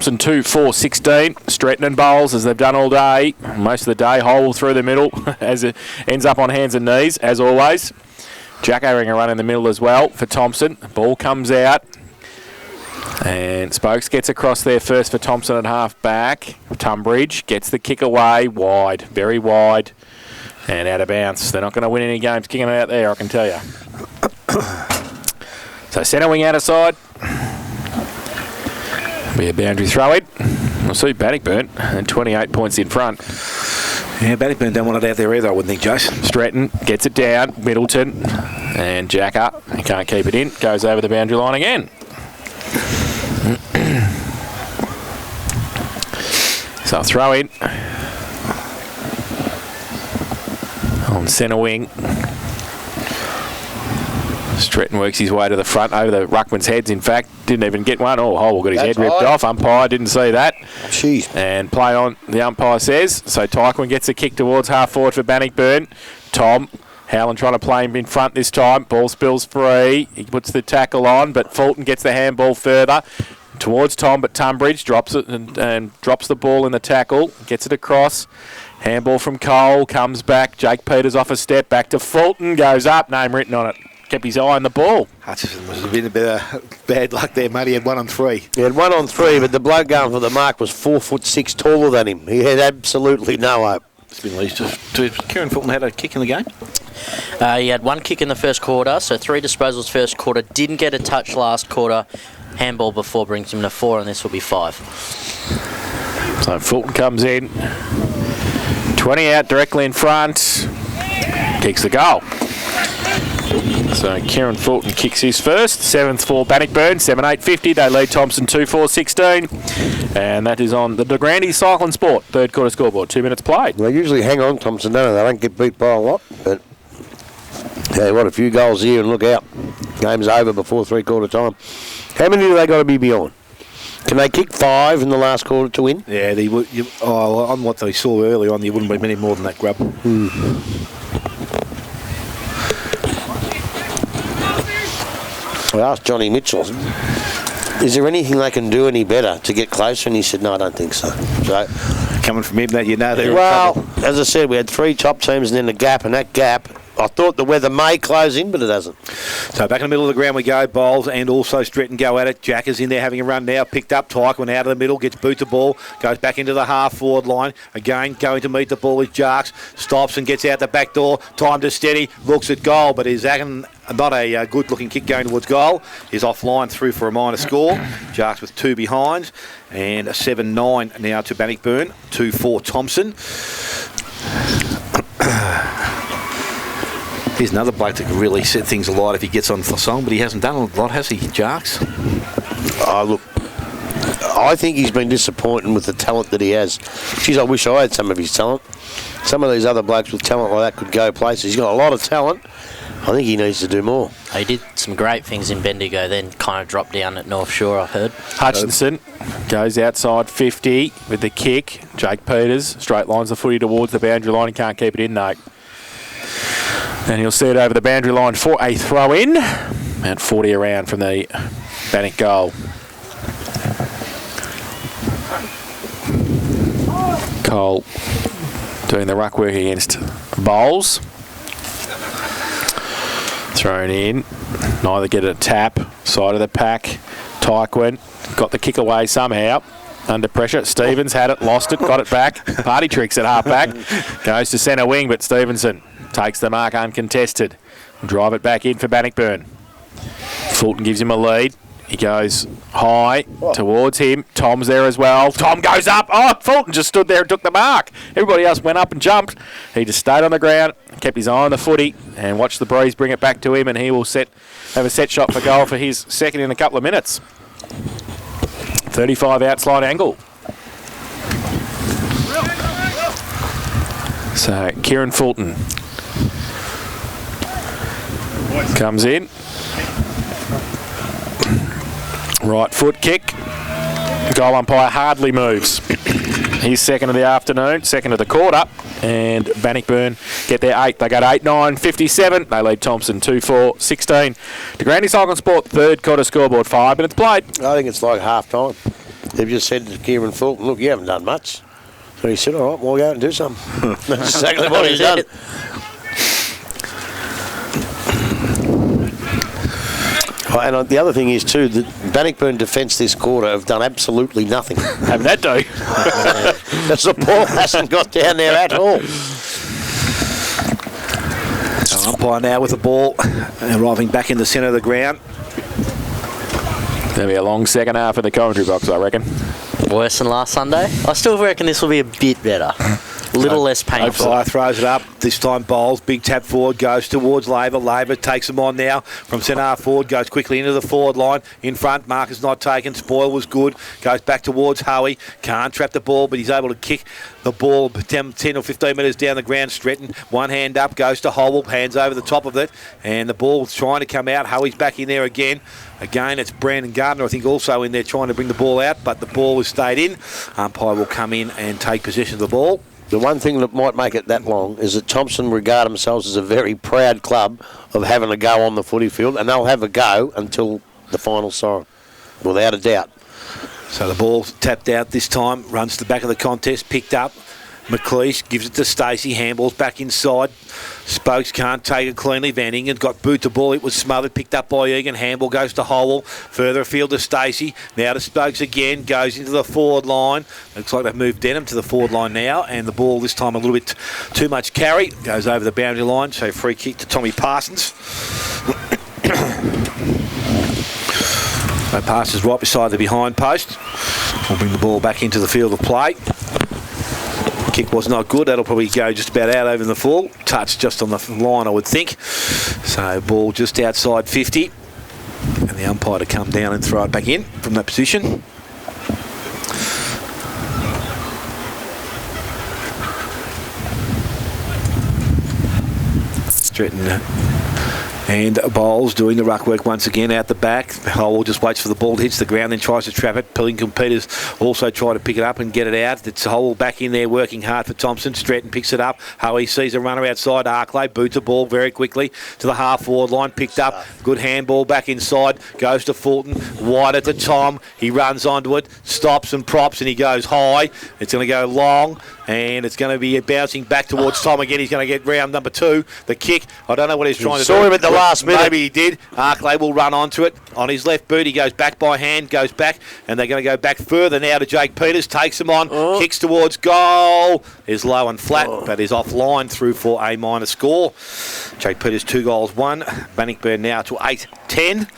2-4-16. Stretton and bowls as they've done all day. Most of the day, hole through the middle as it ends up on hands and knees, as always. Jack O-ring a run in the middle as well for Thompson. Ball comes out. And Spokes gets across there first for Thompson at half back. Tunbridge gets the kick away. Wide, very wide. And out of bounds. They're not going to win any games kicking it out there, I can tell you. So centre wing out of side. Be a boundary throw in. We'll see Bannockburn and 28 points in front. Yeah, Bannockburn don't want it out there either, I wouldn't think, Jace. Stratton gets it down. Middleton and Jack up. He can't keep it in. Goes over the boundary line again. So I'll throw in on centre wing. Stretton works his way to the front over the ruckman's heads. In fact, didn't even get one. Oh, Hole got his head ripped off. Umpire didn't see that. Jeez. And play on, the umpire says. So Tyquin gets a kick towards half forward for Bannockburn. Thom, Howland trying to play him in front this time. Ball spills free. He puts the tackle on, but Fulton gets the handball further towards Thom, but Tunbridge drops it and drops the ball in the tackle. Gets it across. Handball from Cole, comes back. Jake Peters off a step, back to Fulton, goes up, name written on it. Kept his eye on the ball. Hutchison was a bit of bad luck there, mate. He had 1 on 3. He had 1 on 3, but the bloke going for the mark was 4'6" taller than him. He had absolutely no hope. It's been least Kieran Fulton had a kick in the game. He had 1 kick in the first quarter, so 3 disposals first quarter. Didn't get a touch last quarter. Handball before brings him to 4, and this will be 5. So Fulton comes in. 20 out directly in front. Kicks the goal. So Kieran Fulton kicks his first. 7th for Bannockburn. 7-8-50. They lead Thompson 2-4-16. And that is on the De Grande Cycling Sport. Third quarter scoreboard. 2 minutes played. They usually hang on, Thompson, don't they? They don't get beat by a lot. But, hey, what a few goals here and look out. Game's over before 3-quarter time. How many do they got to be beyond? Can they kick 5 in the last quarter to win? Yeah, they would. On what they saw early on, there wouldn't be many more than that, Grub. I asked Johnny Mitchell, is there anything they can do any better to get closer? And he said, no, I don't think so. So coming from him, that you know they're well, in trouble. As I said, we had 3 top teams and then a gap, and that gap, I thought the weather may close in, but it hasn't. So back in the middle of the ground we go. Bowles and also Stretton go at it. Jack is in there having a run now. Picked up. Tyquin out of the middle. Gets boot the ball. Goes back into the half-forward line. Again, going to meet the ball is Jarks. Stops and gets out the back door. Time to steady. Looks at goal, but is not a good-looking kick going towards goal. Is offline through for a minor score. Jarks with 2 behind. And a 7-9 now to Bannockburn. 2-4 Thompson. Here's another bloke that could really set things alight if he gets on for song, but he hasn't done a lot, has he, Jarks? Look, I think he's been disappointing with the talent that he has. Geez, I wish I had some of his talent. Some of these other blokes with talent like that could go places. He's got a lot of talent. I think he needs to do more. He did some great things in Bendigo, then kind of dropped down at North Shore, I've heard. Hutchinson goes outside 50 with the kick. Jake Peters straight lines the footy towards the boundary line and can't keep it in, though. And he'll see it over the boundary line for a throw-in. And 40 around from the Bannock goal. Cole doing the ruck work against Bowles. Thrown in. Neither get a tap. Side of the pack. Tyquin got the kick away somehow. Under pressure. Stevens had it, lost it, got it back. Party tricks at half back. Goes to centre wing, but Stevenson takes the mark uncontested. Drive it back in for Bannockburn. Fulton gives him a lead. He goes high towards him. Tom's there as well. Thom goes up. Oh, Fulton just stood there and took the mark. Everybody else went up and jumped. He just stayed on the ground, kept his eye on the footy, and watched the breeze bring it back to him, and he will have a set shot for goal for his second in a couple of minutes. 35 outside angle. So Kieran Fulton comes in. Right foot kick. Goal umpire hardly moves. He's second of the afternoon, second of the quarter. And Bannockburn get their 8. They got 8-9-57. They lead Thompson 2-4-16. De Grande Cycling Sport, third quarter scoreboard. 5 minutes played. I think it's like half time. They've just said to Kieran Fulton, look, you haven't done much. So he said, all right, we'll go out and do something. That's exactly what he's done. And the other thing is, too, that Bannockburn defence this quarter have done absolutely nothing. Have that do? The ball hasn't got down there at all. So umpire now with the ball, arriving back in the centre of the ground. There'll be a long second half in the commentary box, I reckon. Worse than last Sunday? I still reckon this will be a bit better. A little less painful. Umpire throws it up. This time bowls. Big tap forward. Goes towards Labour. Labour takes them on now. From centre half forward. Goes quickly into the forward line. In front. Marcus not taken. Spoil was good. Goes back towards Howie. Can't trap the ball, but he's able to kick the ball 10 or 15 metres down the ground. Stretton. One hand up. Goes to Howell. Hands over the top of it. And the ball's trying to come out. Howie's back in there again. Again, it's Brandon Gardner, I think, also in there trying to bring the ball out, but the ball has stayed in. Umpire will come in and take possession of the ball. The one thing that might make it that long is that Thompson regard themselves as a very proud club of having a go on the footy field, and they'll have a go until the final siren, without a doubt. So the ball's tapped out this time, runs to the back of the contest, picked up. McLeish gives it to Stacey. Handball's back inside. Spokes can't take it cleanly. Van Ingen got boot the ball. It was smothered. Picked up by Egan. Handball goes to Howell. Further afield to Stacey. Now to Spokes again. Goes into the forward line. Looks like they've moved Denham to the forward line now. And the ball this time a little bit too much carry. Goes over the boundary line. So free kick to Tommy Parsons. So Parsons right beside the behind post. We'll bring the ball back into the field of play. Kick was not good. That'll probably go just about out over the full. Touch just on the line, I would think. So ball just outside 50. And the umpire to come down and throw it back in from that position. Stretton and Bowles doing the ruck work once again out the back. Howell just waits for the ball to hit the ground, then tries to trap it. Pillington Peters also try to pick it up and get it out. It's Howell back in there working hard for Thompson. Stretton picks it up. Howie sees a runner outside. Arklay boots the ball very quickly to the half forward line. Picked up. Good handball back inside. Goes to Fulton. Wide at the Thom. He runs onto it. Stops and props and he goes high. It's going to go long. And it's going to be bouncing back towards Thom again. He's going to get round number 2. The kick. I don't know what he's trying to do. Saw him at the last minute. Maybe he did. Arklay will run onto it. On his left boot, he goes back by hand, goes back, and they're going to go back further now to Jake Peters. Takes him on, kicks towards goal. Is low and flat, but is offline through for a minor score. Jake Peters 2 goals, 1. Bannockburn now to 8-10.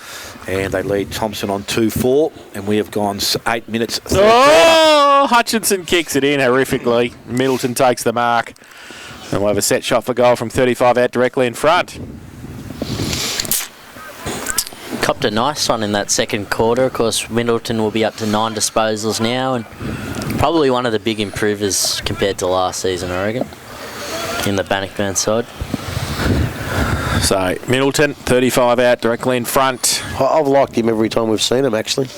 And they lead Thompson on 2-4. And we have gone 8 minutes. Hutchinson kicks it in horrifically. Middleton takes the mark. And we'll have a set shot for goal from 35 out directly in front. Copped a nice one in that second quarter. Of course, Middleton will be up to 9 disposals now, and probably one of the big improvers compared to last season, I reckon, in the Bannockburn side. So, Middleton, 35 out directly in front. I've liked him every time we've seen him, actually.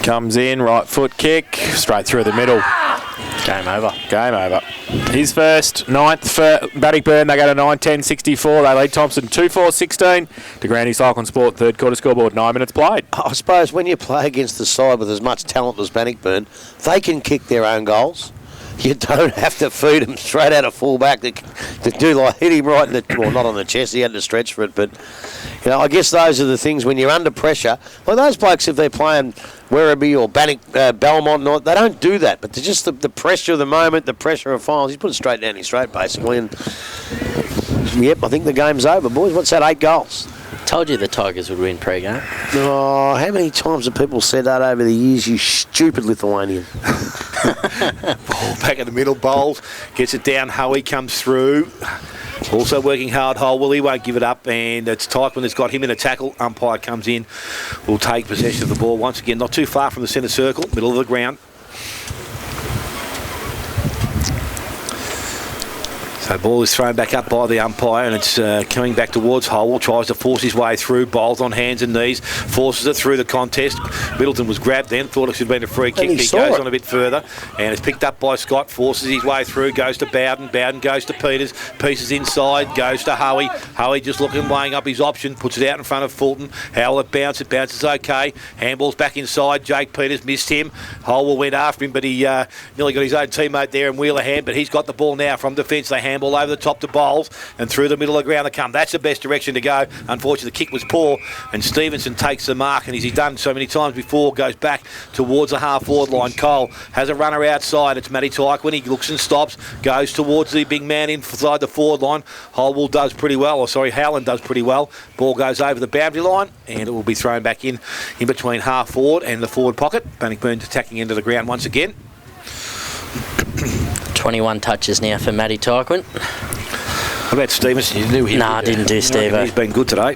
Comes in, right foot kick, straight through the middle. Game over. Game over. His first, 9th for Bannockburn. They go to 9-10-64. They lead Thompson 2-4-16 to Granny Cycle and Sport. Third quarter scoreboard, 9 minutes played. I suppose when you play against the side with as much talent as Bannockburn, they can kick their own goals. You don't have to feed them straight out of full-back to do like hit him right in the, well, not on the chest, he had to stretch for it, but you know, I guess those are the things when you're under pressure. Well, those blokes, if they're playing Werribee or Belmont, they don't do that, but just the pressure of the moment, the pressure of finals, he's put it straight down his throat basically, and yep, I think the game's over, boys. What's that, 8 goals? Told you the Tigers would win pre-game. Oh, how many times have people said that over the years, you stupid Lithuanian? Ball back in the middle, Bowles gets it down. Howie comes through. Also working hard, Hole. He won't give it up, and it's Teichmann that's got him in a tackle. Umpire comes in, will take possession of the ball once again, not too far from the centre circle, middle of the ground. So ball is thrown back up by the umpire, and it's coming back towards Hole. Tries to force his way through. Bowles on hands and knees. Forces it through the contest. Middleton was grabbed then. Thought it should have been a free kick. He goes on a bit further. And it's picked up by Scott. Forces his way through. Goes to Bowden. Bowden goes to Peters. Pieces inside. Goes to Howie. Howie just looking, weighing up his option. Puts it out in front of Fulton. How will it bounce? It bounces okay. Handball's back inside. Jake Peters missed him. Hole went after him, but he nearly got his own teammate there in Wheeler hand. But he's got the ball now from defence. They handball over the top to Bowles and through the middle of the ground they come. That's the best direction to go. Unfortunately, the kick was poor, and Stevenson takes the mark, and as he's done so many times before, goes back towards the half-forward line. Cole has a runner outside. It's Matty Tyquin. He looks and stops, goes towards the big man inside the forward line. Howland does pretty well. Ball goes over the boundary line, and it will be thrown back in between half-forward and the forward pocket. Bannockburn's attacking into the ground once again. 21 touches now for Matty Tyquin. How about Stevenson? You knew him. Nah, I didn't do Steve. He's been good today.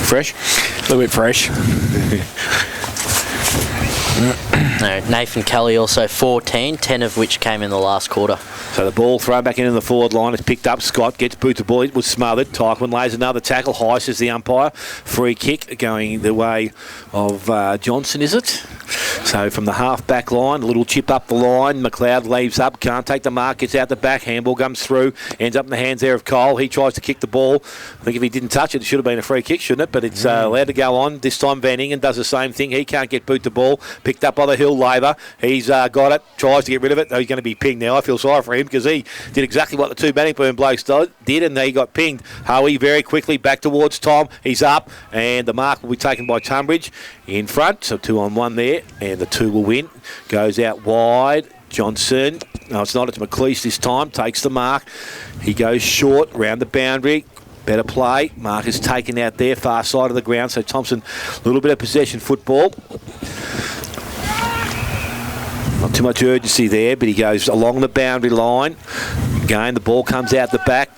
Fresh? A little bit fresh. No, Nathan Kelly also 14, 10 of which came in the last quarter. So the ball thrown back into the forward line. It's picked up. Scott gets boot the ball. It was smothered. Tyquin lays another tackle. High, says the umpire. Free kick going the way of Johnson, is it? So from the half-back line, a little chip up the line. McLeod leaves up. Can't take the mark. Gets out the back. Handball comes through. Ends up in the hands there of Cole. He tries to kick the ball. I think if he didn't touch it, it should have been a free kick, shouldn't it? But it's allowed to go on. This time Van Ingen does the same thing. He can't get boot the ball. Picked up by the Hill Labour. He's got it. Tries to get rid of it. He's going to be pinged now. I feel sorry for him because he did exactly what the two Bannockburn blokes did, and they got pinged. Howie very quickly back towards Thom. He's up, and the mark will be taken by Tunbridge in front. So 2-on-1 there, and the 2 will win. Goes out wide. Johnson. No, it's not. It's McLeish this time. Takes the mark. He goes short round the boundary. Better play. Mark is taken out there, far side of the ground. So Thompson, a little bit of possession football. Not too much urgency there, but he goes along the boundary line. Again, the ball comes out the back.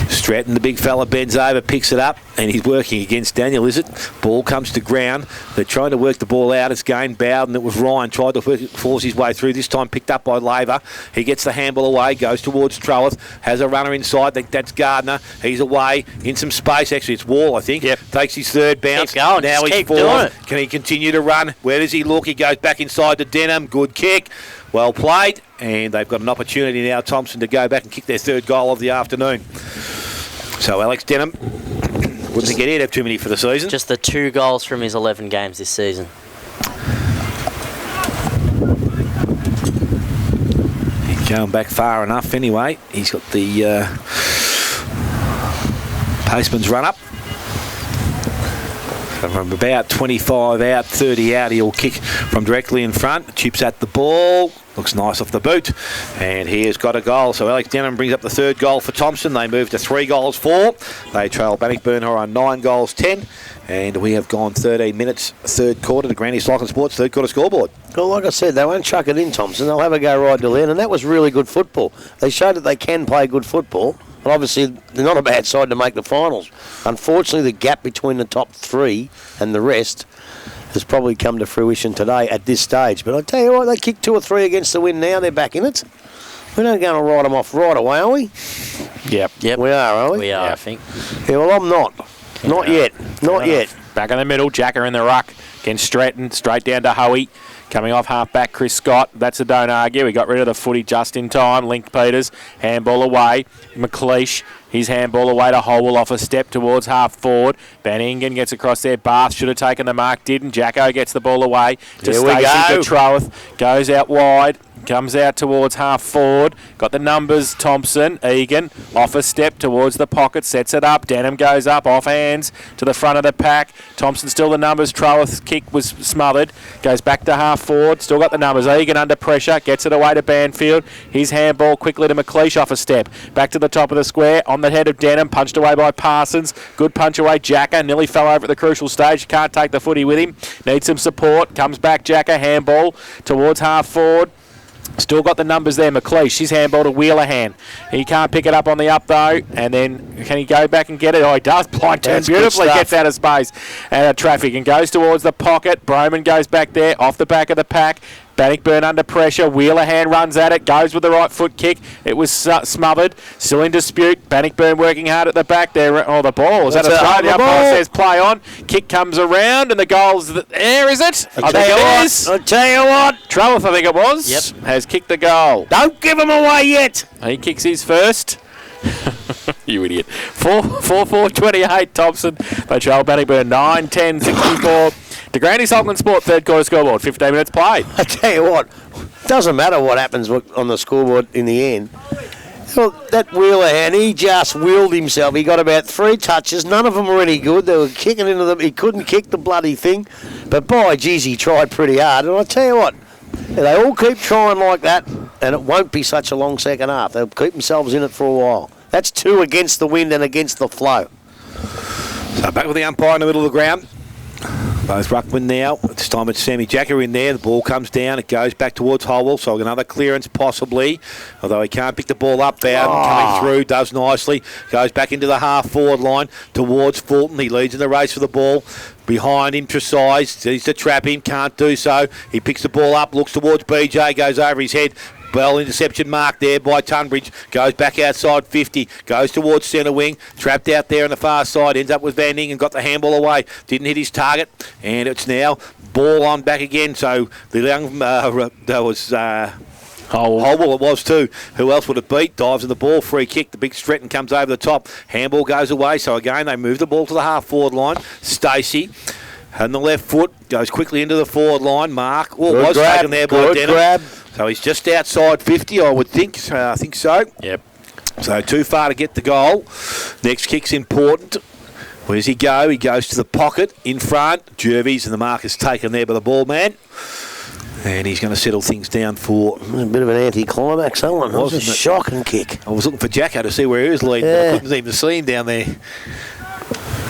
Stratton, the big fella, bends over, picks it up, and he's working against Daniel, is it? Ball comes to ground. They're trying to work the ball out. It's gained Bowden. It was Ryan. Tried to force his way through. This time picked up by Laver. He gets the handball away, goes towards Trowath. Has a runner inside. That's Gardner. He's away in some space. Actually, it's Wall, I think. Yep. Takes his third bounce. Keep going. Now Just he's keep doing forward. it. Can he continue to run? Where does he look? He goes back inside to Denham. Good kick. Well played. And they've got an opportunity now, Thompson, to go back and kick their third goal of the afternoon. So Alex Denham, wouldn't think he'd have too many for the season. Just the 2 goals from his 11 games this season. He's going back far enough anyway. He's got the Paceman's run up. From about 25 out, 30 out, he'll kick from directly in front. Chips at the ball. Looks nice off the boot. And he has got a goal. So Alex Denham brings up the third goal for Thompson. They move to 3 goals 4. They trail Bannockburn, who are on 9 goals 10. And we have gone 13 minutes, third quarter, to Granny Cycling Sports third quarter scoreboard. Well, like I said, they won't chuck it in, Thompson. They'll have a go right till the end, and that was really good football. They showed that they can play good football. And obviously, they're not a bad side to make the finals. Unfortunately, the gap between the top 3 and the rest has probably come to fruition today at this stage. But I tell you what, they kicked 2 or 3 against the win now. They're back in it. We're not going to write them off right away, are we? Yep. We are we? We are, Yep. I think. Yeah, well, I'm not. Not yet. Not yet. Back in the middle, Jacker in the ruck against Stratton, straight down to Howie. Coming off half-back, Chris Scott. That's a don't argue. He got rid of the footy just in time. Linked Peters. Handball away. McLeish. His handball away to Holwell off a step towards half-forward. Van Ingen gets across there. Bath should have taken the mark. Didn't. Jacko gets the ball away to Here we Stacey go. to Trowath. Goes out wide. Comes out towards half-forward. Got the numbers. Thompson. Egan. Off a step towards the pocket. Sets it up. Denham goes up. Off hands to the front of the pack. Thompson still the numbers. Trowath's kick was smothered. Goes back to half-forward. Still got the numbers. Egan under pressure. Gets it away to Banfield. His handball quickly to McLeish off a step. Back to the top of the square. On the head of Denham. Punched away by Parsons. Good punch away. Jacker nearly fell over at the crucial stage. Can't take the footy with him. Needs some support. Comes back Jacker. Handball towards half-forward. Still got the numbers there, McLeish. His handball to Wheelerhan. He can't pick it up on the up, though. And then can he go back and get it? Oh, he does. Blind turn beautifully. Gets out of space and traffic and goes towards the pocket. Broman goes back there off the back of the pack. Bannockburn under pressure. Wheelerhan runs at it, goes with the right foot kick. It was smothered. Still in dispute. Bannockburn working hard at the back there. Oh, the ball. Is that a throw? The umpire says play on. Kick comes around and the goal's there, is it? I think it is. I'll tell you what. Trellis, I think it was, has kicked the goal. Don't give him away yet. He kicks his first. You idiot. 4-4-28, Thompson. They trail Bannockburn 9-10-64. De Grande Saltman Sport, third quarter scoreboard. 15 minutes played. I tell you what, doesn't matter what happens on the scoreboard in the end. Well, that Wheelerhan, he just wheeled himself. He got about 3 touches. None of them were any good. They were kicking into them. He couldn't kick the bloody thing. But by geez, he tried pretty hard. And I tell you what, they all keep trying like that, and it won't be such a long second half. They'll keep themselves in it for a while. That's 2 against the wind and against the flow. So back with the umpire in the middle of the ground. Both ruckman now. This time it's Sammy Jacker in there. The ball comes down. It goes back towards Holwell. So another clearance possibly. Although he can't pick the ball up. Bowden coming through. Does nicely. Goes back into the half-forward line towards Fulton. He leads in the race for the ball. Behind him, Tresize. Needs to trap him. Can't do so. He picks the ball up. Looks towards BJ. Goes over his head. Well, interception mark there by Tunbridge. Goes back outside 50. Goes towards centre wing. Trapped out there on the far side. Ends up with Van Ding and got the handball away. Didn't hit his target. And it's now ball on back again. So the young, that was Holwell it was too. Who else would it beat? Dives in the ball. Free kick. The big Stretton comes over the top. Handball goes away. So again, they move the ball to the half-forward line. Stacey. And the left foot goes quickly into the forward line. Mark. Oh, it was taken there by Denham. Grab. So he's just outside 50, I would think. I think so. Yep. So too far to get the goal. Next kick's important. Where does he go? He goes to the pocket in front. Jervis, and the mark is taken there by the ball man. And he's going to settle things down for... A bit of an anti-climax, that one. It was a shocking kick. I was looking for Jacko to see where he was leading, but I couldn't even see him down there.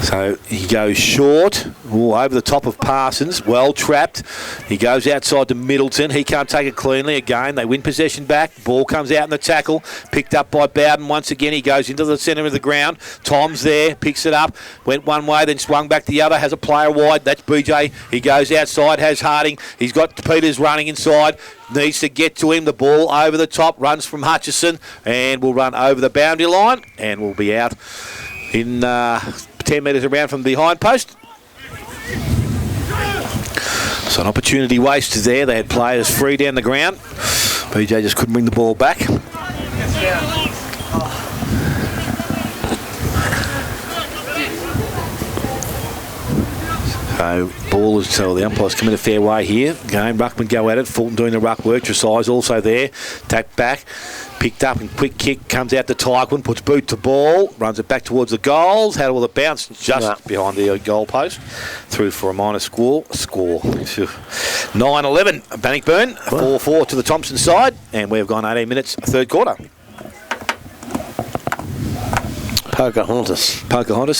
So he goes short, over the top of Parsons, well trapped. He goes outside to Middleton. He can't take it cleanly again. They win possession back. Ball comes out in the tackle. Picked up by Bowden once again. He goes into the centre of the ground. Thom's there, picks it up. Went one way, then swung back the other. Has a player wide. That's BJ. He goes outside, has Harding. He's got Peters running inside. Needs to get to him. The ball over the top. Runs from Hutchison and will run over the boundary line and will be out in... 10 metres around from the behind post. So an opportunity wasted there. They had players free down the ground. BJ just couldn't bring the ball back. So ball is, so the umpire's come in a fair way here. Game, ruckman go at it. Fulton doing the ruck work. Tresize also there. Tack back. Picked up and quick kick. Comes out to Tyquin. Puts boot to ball. Runs it back towards the goals. How will it bounce? Just behind the goal post. Through for a minor score. 9-11. Bannockburn. 4-4 to the Thompson side. And we've gone 18 minutes, third quarter. Pocahontas,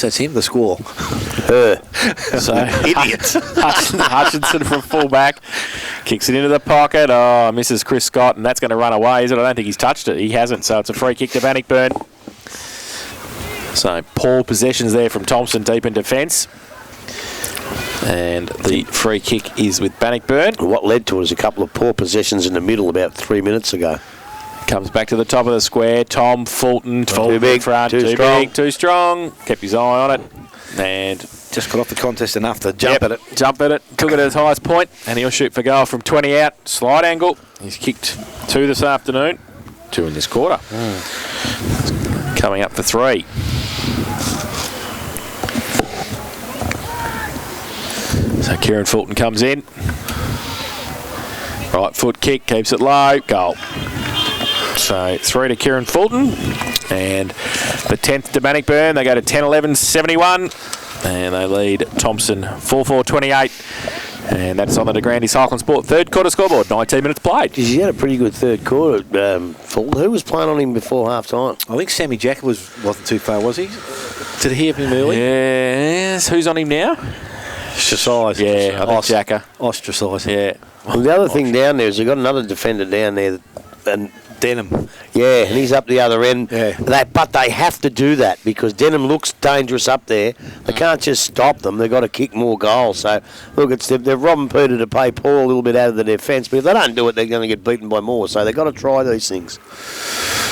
that's him, the score. Her. So Idiot. Hutchinson from fullback kicks it into the pocket. Oh, misses Chris Scott, and that's going to run away, is it? I don't think he's touched it. He hasn't, so it's a free kick to Bannockburn. So poor possessions there from Thompson deep in defence. And the free kick is with Bannockburn. What led to it is a couple of poor possessions in the middle about 3 minutes ago. Comes back to the top of the square. Tom, Fulton too big, in front, too strong. big, too strong. Kept his eye on it. And just got off the contest enough to jump at it. Jump at it. Took it at his highest point, and he'll shoot for goal from 20 out. Slide angle. He's kicked 2 this afternoon. 2 in this quarter. Coming up for 3. So Kieran Fulton comes in. Right foot kick, keeps it low. Goal. So 3 to Kieran Fulton. And the 10th to Bannockburn. They go to 10-11-71. And they lead Thompson 4-4-28. And that's on the De Grande Cycling Sport third quarter scoreboard. 19 minutes played. He had a pretty good third quarter. Fulton. Who was playing on him before half time? I think Sammy Jack wasn't too far, was he? Did he have him early? Yes. Who's on him now? Tresize. Yeah, I think Jacker. Ostracise. Yeah. Well, the other thing down there is they've got another defender down there, and Denham. Yeah, and he's up the other end. Yeah. But they have to do that because Denham looks dangerous up there. They can't just stop them. They've got to kick more goals. So, look, they're robbing Peter to pay Paul a little bit out of the defence. But if they don't do it, they're going to get beaten by more. So they've got to try these things.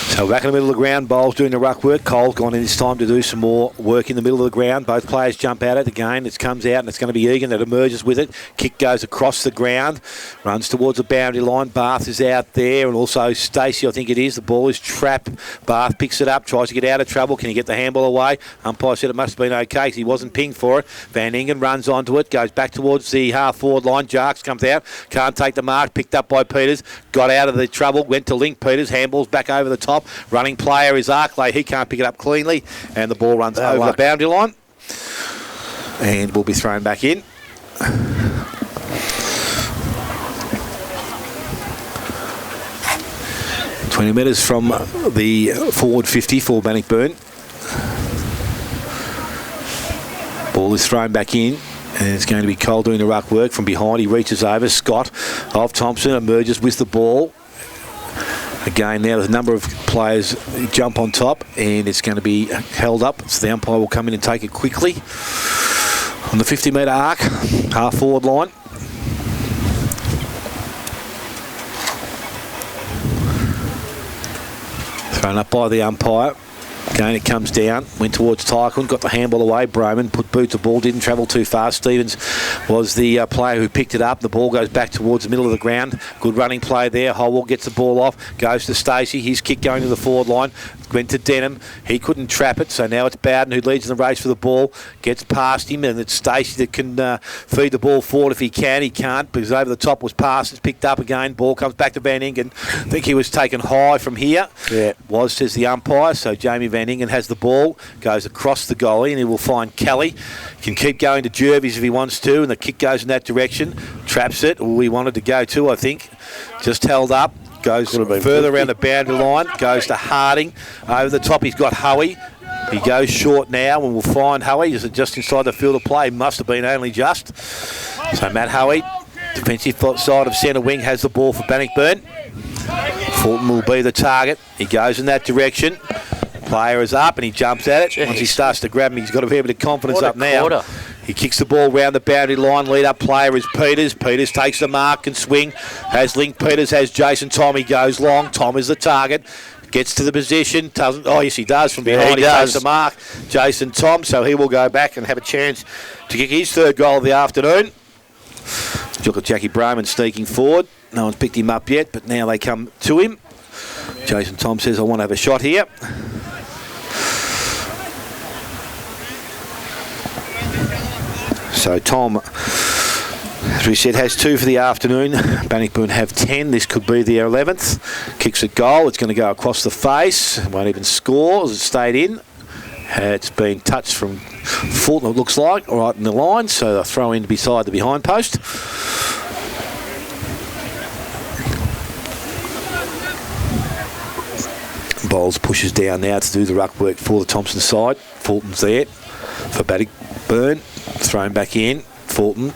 So back in the middle of the ground, Bowles doing the ruck work. Cole's gone in this time to do some more work in the middle of the ground. Both players jump at it again. It comes out and it's going to be Egan that emerges with it. Kick goes across the ground, runs towards the boundary line. Bath is out there and also Stacey, I think it is. The ball is trapped. Bath picks it up, tries to get out of trouble. Can he get the handball away? Umpire said it must have been okay. He wasn't pinged for it. Van Ingen runs onto it, goes back towards the half-forward line. Jarks comes out, can't take the mark. Picked up by Peters, got out of the trouble, went to link Peters. Handball's back over the top. Running player is Arkley. He can't pick it up cleanly, and the ball runs over the boundary line and will be thrown back in. $20 metres from the forward 50 for Bannockburn. Ball is thrown back in. And it's going to be Cole doing the ruck work from behind. He reaches over. Scott of Thompson emerges with the ball. Again, now there's a number of players jump on top, and it's going to be held up. So the umpire will come in and take it quickly on the 50-metre arc, half-forward line. Thrown up by the umpire. Again, it comes down, went towards Tyquin, got the handball away. Broman put boot the ball, didn't travel too far. Stevens was the player who picked it up. The ball goes back towards the middle of the ground. Good running play there. Holwell gets the ball off, goes to Stacey. His kick going to the forward line. Went to Denham. He couldn't trap it, so now it's Bowden who leads in the race for the ball. Gets past him, and it's Stacey that can feed the ball forward if he can. He can't because over the top was passed. It's picked up again. Ball comes back to Van Ingen. I think he was taken high from here. Yeah. Was, says the umpire. So Jamie Van Ingen has the ball, goes across the goalie, and he will find Kelly. Can keep going to Jervis if he wants to, and the kick goes in that direction. Traps it. We wanted to go to, I think. Just held up. Goes further around the boundary line. Goes to Harding. Over the top, he's got Hoey. He goes short now, and we'll find Hoey. Is it just inside the field of play? Must have been only just. So Matt Hoey, defensive side of centre wing, has the ball for Bannockburn. Fulton will be the target. He goes in that direction. Player is up and he jumps at it. Jeez. Once he starts to grab him, he's got a fair bit of confidence up now. He kicks the ball round the boundary line. Lead up player is Peters. Peters takes the mark and swing. Has Link Peters, has Jason Thom. He goes long. Thom is the target. Gets to the position. Doesn't. Oh, yes, he does. From behind, he takes the mark. Jason Thom. So he will go back and have a chance to kick his third goal of the afternoon. Look at Jackie Broman sneaking forward. No one's picked him up yet, but now they come to him. Jason Thom says, I want to have a shot here. So Thom, as we said, has 2 for the afternoon. Bannockburn have 10. This could be their 11th. Kicks a goal. It's going to go across the face. Won't even score as it stayed in. It's been touched from Fulton, it looks like, right in the line. So they'll throw in beside the behind post. Bowles pushes down now to do the ruck work for the Thompson side. Fulton's there for Bannockburn. Thrown back in. Fulton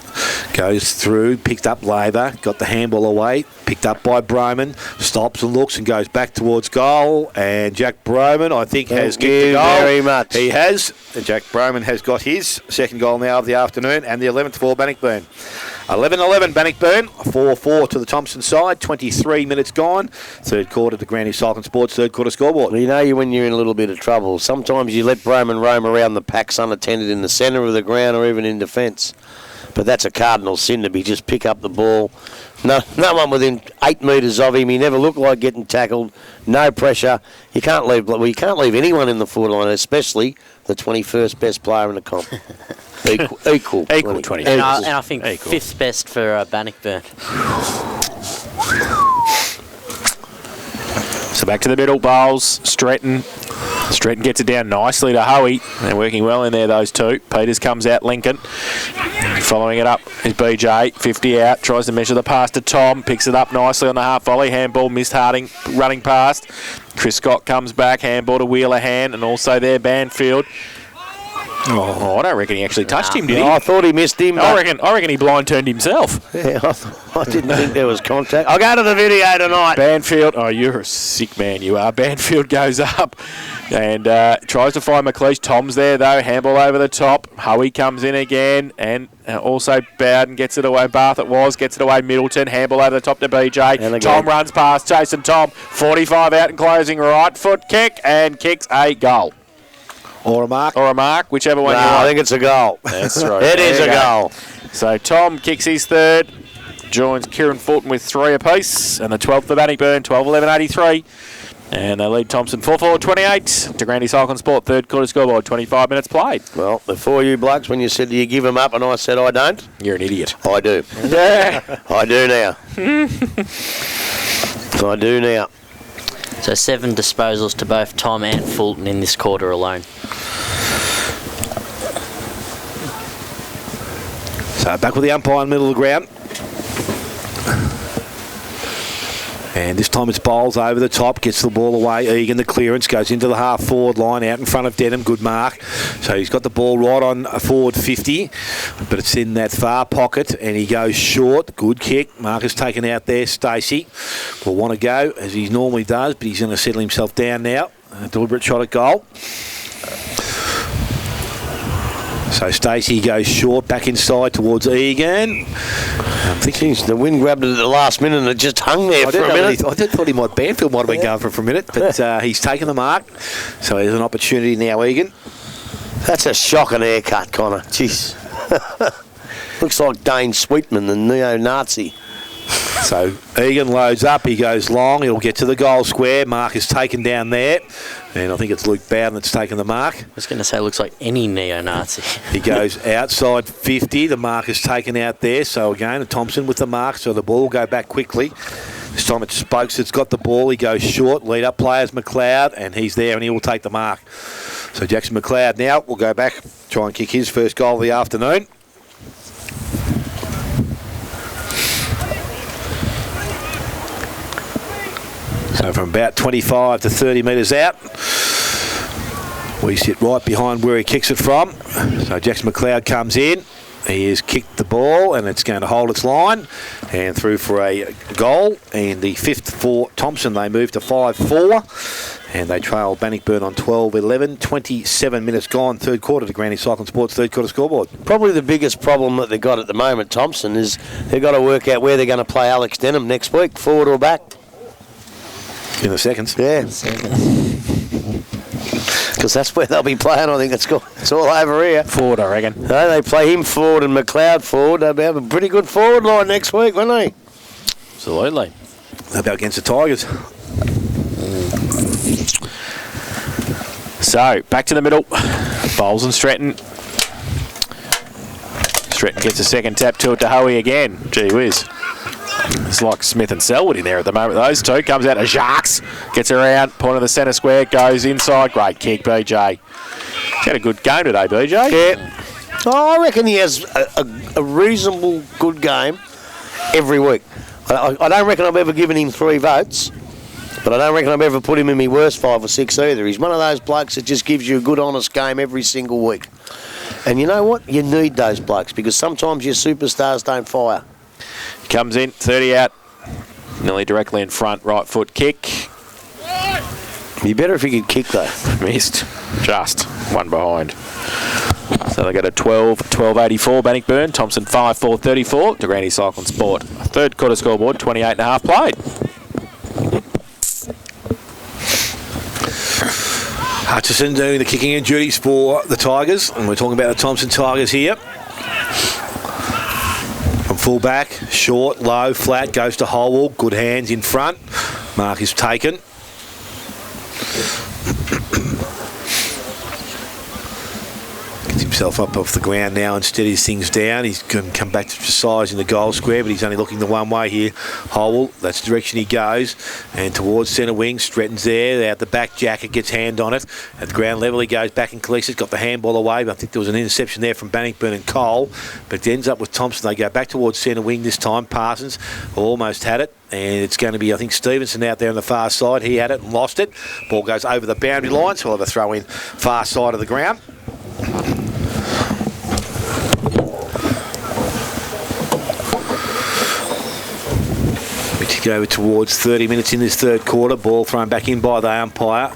goes through, picked up Labour, got the handball away, picked up by Broman, stops and looks and goes back towards goal. And Jack Broman, I think, has kicked the goal. Very much. He has. And Jack Broman has got his second goal now of the afternoon and the 11th for Bannockburn. 11-11 Bannockburn, 4-4 to the Thompson side, 23 minutes gone. Third quarter to Granny Sulkin Sports, third quarter scoreboard. Well, you know when you're in a little bit of trouble, sometimes you let Broman roam around the packs unattended in the centre of the ground or even in defence. But that's a cardinal sin to be just pick up the ball. No one within 8 metres of him. He never looked like getting tackled. No pressure. You can't leave anyone in the forward line, especially the 21st best player in the comp. Equal 20. And I think equal. 5th best for Bannockburn. So back to the middle, Bowles, Stretton. Stretton gets it down nicely to Hoey. They're working well in there, those two. Peters comes out, Lincoln. Following it up is BJ, 50 out, tries to measure the pass to Thom, picks it up nicely on the half volley. Handball missed Harding, running past. Chris Scott comes back, handball to Wheeler Hand, and also there Banfield. Oh, I don't reckon he actually touched him, did he? I thought he missed him. I reckon he blind turned himself. Yeah, I didn't think there was contact. I'll go to the video tonight. Banfield, you're a sick man, you are. Banfield goes up and tries to find McLeish. Tom's there, though. Handball over the top. Hoey comes in again, and also Bowden gets it away. Bath gets it away. Middleton, handball over the top to BJ. Tom runs past Jason Tom. 45 out and closing right foot kick, and kicks a goal. Or a mark. Whichever one you I want. think it's a goal. That's right. It is a goal. So Tom kicks his third, joins Kieran Fulton with 3 apiece, and the 12th for Bannockburn, 12-11-83. And they lead Thompson 4-4-28 to Grandy Cycling Sport, third quarter scoreboard, 25 minutes played. Well, before you blokes, when you said, do you give him up, and I said I don't? You're an idiot. I do. I do now. I do now. So 7 disposals to both Tom and Fulton in this quarter alone. So back with the umpire in the middle of the ground. And this time it's Bowles over the top, gets the ball away. Egan, the clearance, goes into the half-forward line, out in front of Denham. Good mark. So he's got the ball right on forward 50, but it's in that far pocket, and he goes short. Good kick. Marcus taken out there. Stacey will want to go, as he normally does, but he's going to settle himself down now. A deliberate shot at goal. So Stacey goes short, back inside towards Egan. I'm thinking the wind grabbed it at the last minute and it just hung there for a minute. I thought Banfield might have been going for a minute, but he's taken the mark. So there's an opportunity now, Egan. That's a shocking haircut, Connor. Jeez. Looks like Dane Sweetman, the neo-Nazi. So Egan loads up, he goes long, he'll get to the goal square. Mark is taken down there, and I think it's Luke Bowden that's taken the mark. I was going to say, it looks like any neo-Nazi. He goes outside 50, the mark is taken out there. So again, Thompson with the mark, so the ball will go back quickly. This time it's Spokes that's got the ball, he goes short, lead up players McLeod, and he's there and he will take the mark. So Jackson McLeod now will go back, try and kick his first goal of the afternoon. So from about 25 to 30 metres out, we sit right behind where he kicks it from. So Jackson McLeod comes in. He has kicked the ball and it's going to hold its line and through for a goal. And the 5th for Thompson, they move to 5-4 and they trail Bannockburn on 12-11. 27 minutes gone, third quarter to Granny Cycling Sports, third quarter scoreboard. Probably the biggest problem that they've got at the moment, Thompson, is they've got to work out where they're going to play Alex Denham next week, forward or back. In the seconds. Yeah. Because that's where they'll be playing. I think it's all over here. Forward, I reckon. No, they play him forward and McLeod forward. They'll have a pretty good forward line next week, won't they? Absolutely. How about against the Tigers? So, back to the middle. Bowles and Stretton. Stretton gets a second tap to it to Hoey again. Gee whiz. It's like Smith and Selwood in there at the moment. Those two. Comes out to Jacques. Gets around. Point of the centre square. Goes inside. Great kick, BJ. He's had a good game today, BJ. Yeah. Oh, I reckon he has a reasonable good game every week. I don't reckon I've ever given him 3 votes, but I don't reckon I've ever put him in my worst 5 or 6 either. He's one of those blokes that just gives you a good, honest game every single week. And you know what? You need those blokes because sometimes your superstars don't fire. Comes in, 30 out, nearly directly in front, right foot kick. Be better if you could kick though. Missed, just one behind. So they got a 12-84 Bannockburn. Thompson 5-4-34 to Granny Cycling Sport. Third quarter scoreboard, 28.5 played. Hutchison doing the kicking and duties for the Tigers, and we're talking about the Thompson Tigers here. From full back, short, low, flat, goes to Holwell. Good hands in front. Mark is taken. Gets himself up off the ground now and steadies things down. He's going to come back to size in the goal square, but he's only looking the one way here. Holwell, that's the direction he goes. And towards centre wing, Stretton's there. Out the back, Jacket gets hand on it. At the ground level, he goes back and collects it. Got the handball away, but I think there was an interception there from Bannockburn and Cole. But it ends up with Thompson. They go back towards centre wing this time. Parsons almost had it. And it's going to be, I think, Stevenson out there on the far side. He had it and lost it. Ball goes over the boundary line, so we'll have a throw in far side of the ground. Go towards 30 minutes in this third quarter. Ball thrown back in by the umpire.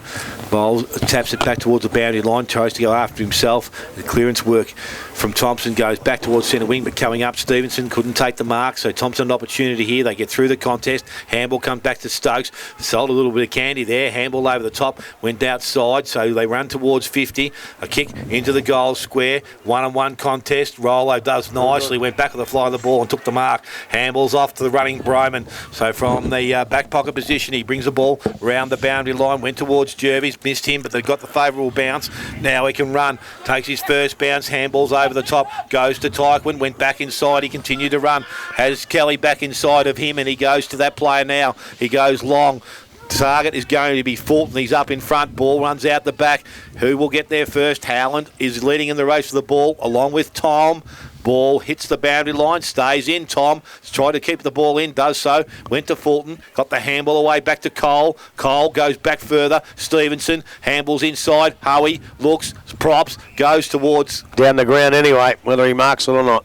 Bowles taps it back towards the boundary line, tries to go after himself. The clearance work from Thompson goes back towards centre wing, but coming up, Stevenson couldn't take the mark, so Thompson an opportunity here. They get through the contest. Handball comes back to Stokes. Sold a little bit of candy there. Handball over the top, went outside, so they run towards 50. A kick into the goal square. One-on-one contest. Rollo does nicely. Went back with the fly of the ball and took the mark. Handball's off to the running Broman. So from the back pocket position, he brings the ball round the boundary line. Went towards Jervis. Missed him, but they've got the favourable bounce. Now he can run. Takes his first bounce. Handball's over the top. Goes to Tyquin. Went back inside. He continued to run. Has Kelly back inside of him, and he goes to that player now. He goes long. Target is going to be Fulton. He's up in front. Ball runs out the back. Who will get there first? Howland is leading in the race for the ball, along with Thom. Ball hits the boundary line, stays in. Thom tried to keep the ball in, does so. Went to Fulton, got the handball away back to Cole. Cole goes back further. Stevenson, handball's inside. Howie looks, props, goes towards... Down the ground anyway, whether he marks it or not.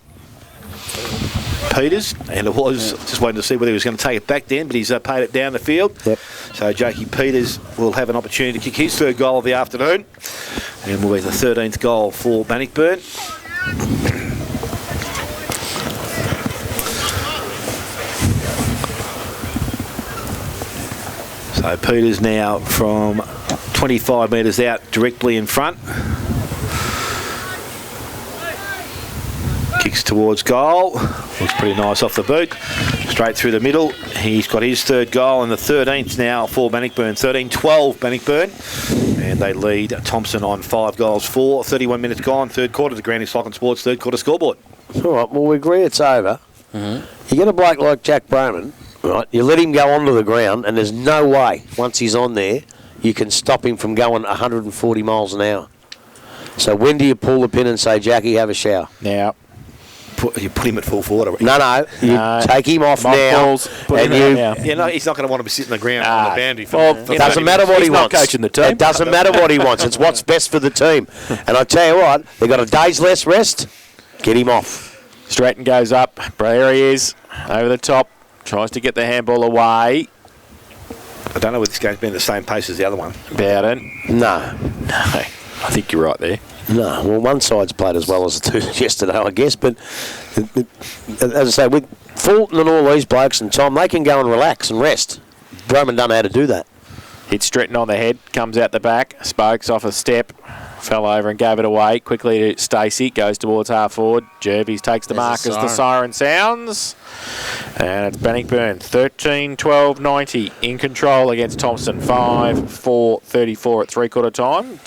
Peters, and it was just waiting to see whether he was going to take it back then, but he's paid it down the field. Yep. So Jakey Peters will have an opportunity to kick his third goal of the afternoon, and will be the 13th goal for Bannockburn. So Peters now from 25 metres out, directly in front. Kicks towards goal. Looks pretty nice off the boot. Straight through the middle. He's got his third goal, and the 13th now for Bannockburn. 13-12 Bannockburn. And they lead Thompson on 5 goals for 31 minutes gone. Third quarter, the Granny Slock and Sports third quarter scoreboard. All right, well, we agree it's over. You get a bloke like Jack Broman, right? You let him go onto the ground, and there's no way, once he's on there, you can stop him from going 140 miles an hour. So when do you pull the pin and say, Jackie, have a shower? Now. You put him at full forward. No. You take him off now. And Yeah, no, he's not going to want to be sitting on the ground on the boundary. It doesn't matter what he wants. He's not coaching the team. It doesn't matter what he wants. It's what's best for the team. And I tell you what, they've got a day's less rest. Get him off. Stratton goes up. There he is. Over the top. Tries to get the handball away. I don't know if this game's been the same pace as the other one. About it. No. I think you're right there. No, well, one side's played as well as the two yesterday, I guess. But as I say, with Fulton and all these blokes and Thom, they can go and relax and rest. Broman don't know how to do that. Hits Stratton on the head, comes out the back, Spokes off a step, fell over and gave it away. Quickly to Stacey, goes towards half forward. Jervis takes the mark as the siren sounds. And it's Bannockburn, 13-12-90 in control against Thompson. 5-4-34 at three-quarter time.